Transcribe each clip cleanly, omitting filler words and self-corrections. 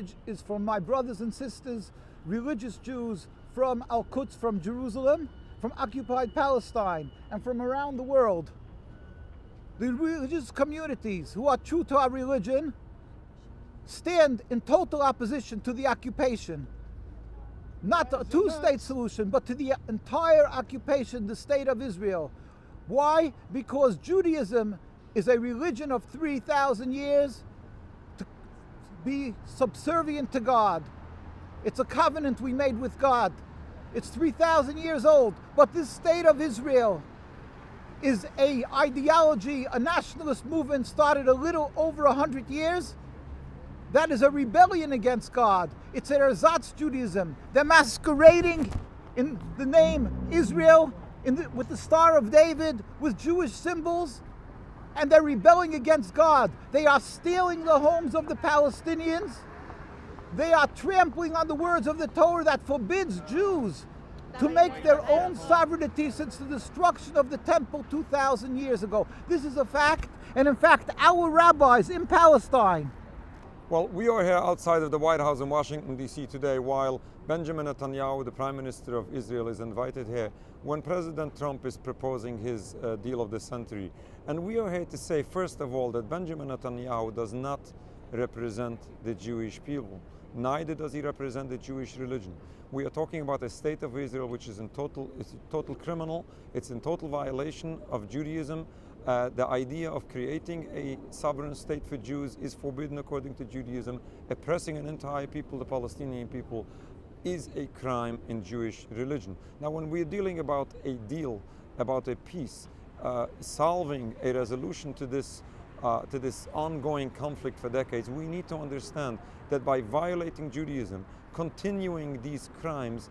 message is from my brothers and sisters, religious Jews from Al-Quds, from Jerusalem, from occupied Palestine, and from around the world. The religious communities who are true to our religion stand in total opposition to the occupation. Not a two-state solution, but to the entire occupation, the state of Israel. Why? Because Judaism is a religion of 3,000 years to be subservient to God. It's a covenant we made with God. It's 3,000 years old, but this state of Israel is a ideology, a nationalist movement started a little over 100 years. That is a rebellion against God. It's an ersatz Judaism. They're masquerading in the name Israel, with the Star of David, with Jewish symbols, and they're rebelling against God. They are stealing the homes of the Palestinians. They are trampling on the words of the Torah that forbids Jews to make their own sovereignty since the destruction of the temple 2,000 years ago. This is a fact, and in fact, our rabbis in Palestine. Well, we are here outside of the White House in Washington, D.C. today while Benjamin Netanyahu, the Prime Minister of Israel, is invited here when President Trump is proposing his deal of the century. And we are here to say, first of all, that Benjamin Netanyahu does not represent the Jewish people. Neither does he represent the Jewish religion. We are talking about a state of Israel which is it's total criminal, it's in total violation of Judaism. The idea of creating a sovereign state for Jews is forbidden according to Judaism. Oppressing an entire people, the Palestinian people, is a crime in Jewish religion. Now, when we're dealing about a deal, about a peace, solving a resolution to this ongoing conflict for decades, we need to understand that by violating Judaism, continuing these crimes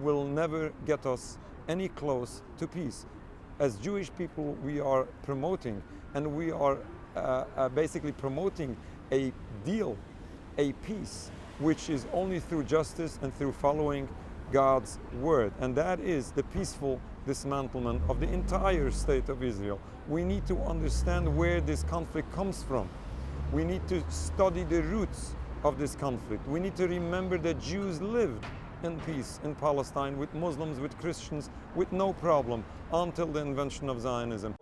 will never get us any close to peace. As Jewish people, we are promoting, and we are basically promoting a deal, a peace, which is only through justice and through following God's word. And that is the peaceful dismantlement of the entire state of Israel. We need to understand where this conflict comes from. We need to study the roots of this conflict. We need to remember that Jews lived in peace in Palestine with Muslims, with Christians, with no problem until the invention of Zionism.